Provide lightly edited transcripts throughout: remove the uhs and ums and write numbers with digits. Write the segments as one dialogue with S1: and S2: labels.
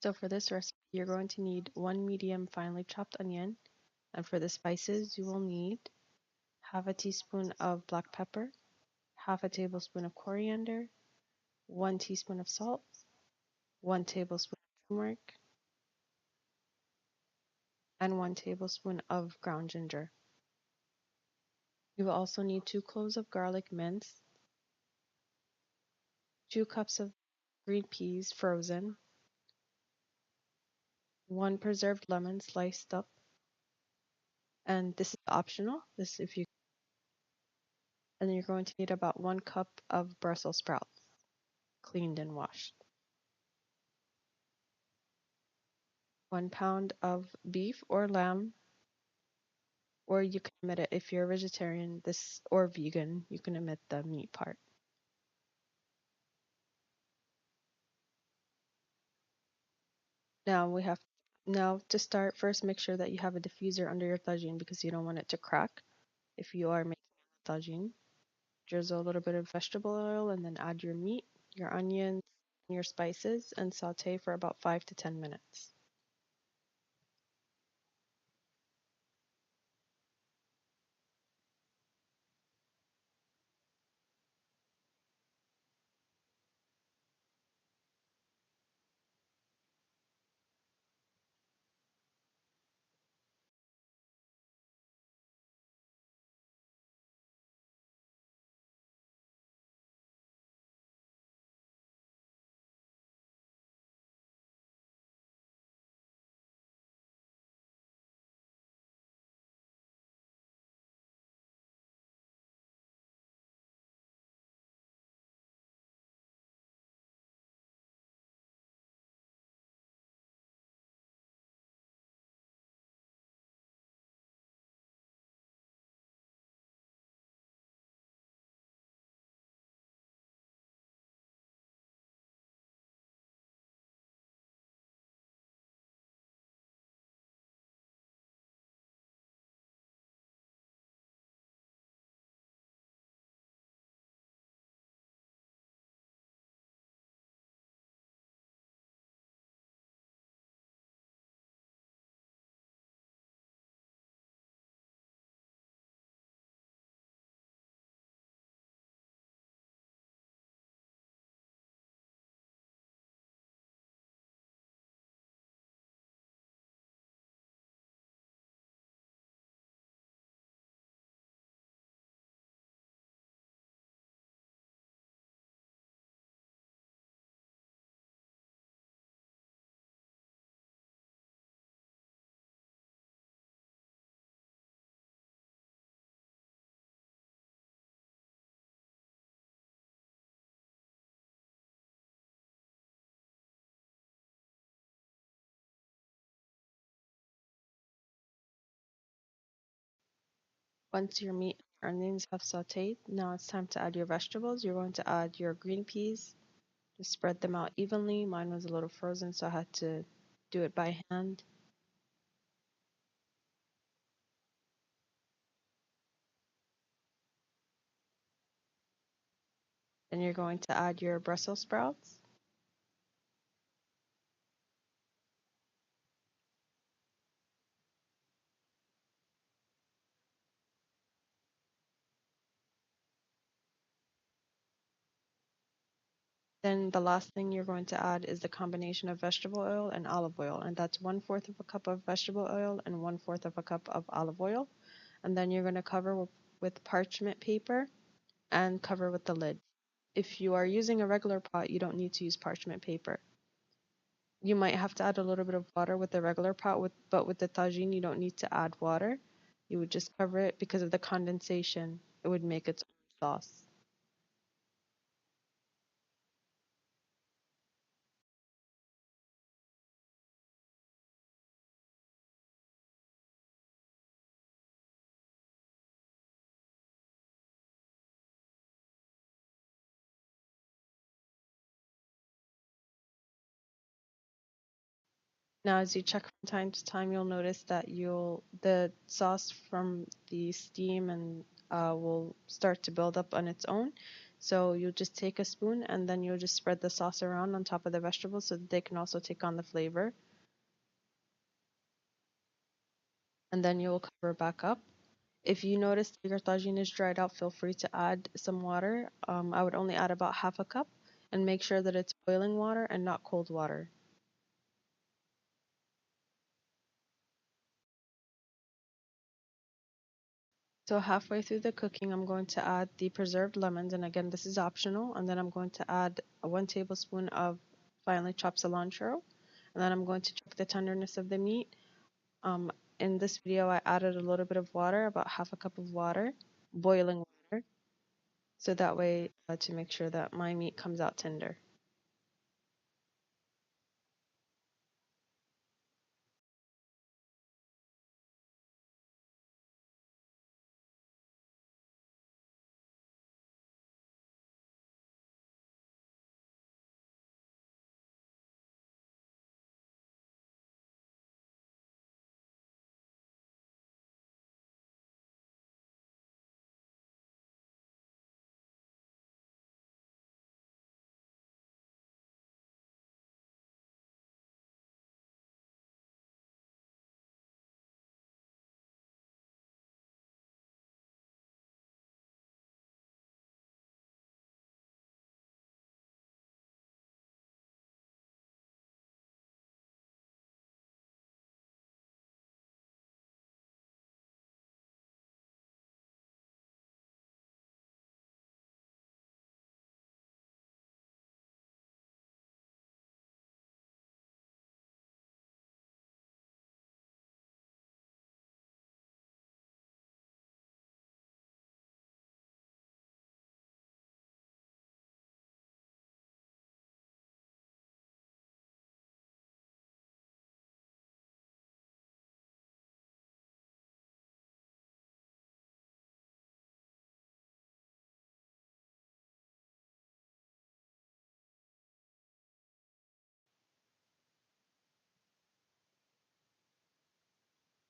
S1: So for this recipe, you're going to need 1 medium finely chopped onion, and for the spices, you will need half a teaspoon of black pepper, half a tablespoon of coriander, 1 teaspoon of salt, 1 tablespoon of turmeric, and 1 tablespoon of ground ginger. You will also need 2 cloves of garlic minced, 2 cups of green peas frozen, 1 preserved lemon sliced up, and this is optional. This if you and then you're going to need about 1 cup of Brussels sprouts, cleaned and washed. 1 pound of beef or lamb, or you can omit it if you're a vegetarian or vegan, you can omit the meat part. Now to start, first make sure that you have a diffuser under your tagine because you don't want it to crack if you are making tagine. Drizzle a little bit of vegetable oil and then add your meat, your onions, and your spices and saute for about 5 to 10 minutes. Once your meat and onions have sauteed, now it's time to add your vegetables. You're going to add your green peas. Just spread them out evenly. Mine was a little frozen, so I had to do it by hand. Then you're going to add your Brussels sprouts. Then the last thing you're going to add is the combination of vegetable oil and olive oil, and that's 1/4 of a cup of vegetable oil and 1/4 of a cup of olive oil. And then you're going to cover with parchment paper and cover with the lid. If you are using a regular pot, you don't need to use parchment paper. You might have to add a little bit of water with the regular pot, but with the tagine, you don't need to add water. You would just cover it because of the condensation. It would make its own sauce. Now, as you check from time to time, you'll notice that the sauce from the steam and will start to build up on its own. So you'll just take a spoon and then you'll just spread the sauce around on top of the vegetables so that they can also take on the flavor. And then you'll cover back up. If you notice that your tagine is dried out, feel free to add some water. I would only add about half a cup and make sure that it's boiling water and not cold water. So halfway through the cooking, I'm going to add the preserved lemons, and again, this is optional. And then I'm going to add 1 tablespoon of finely chopped cilantro, and then I'm going to check the tenderness of the meat. Um, in this video, I added a little bit of water, about half a cup of water, boiling water, so that way to make sure that my meat comes out tender.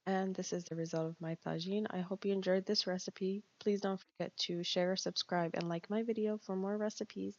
S1: And this is the result of my tagine. I hope you enjoyed this recipe. Please don't forget to share, subscribe, and like my video for more recipes.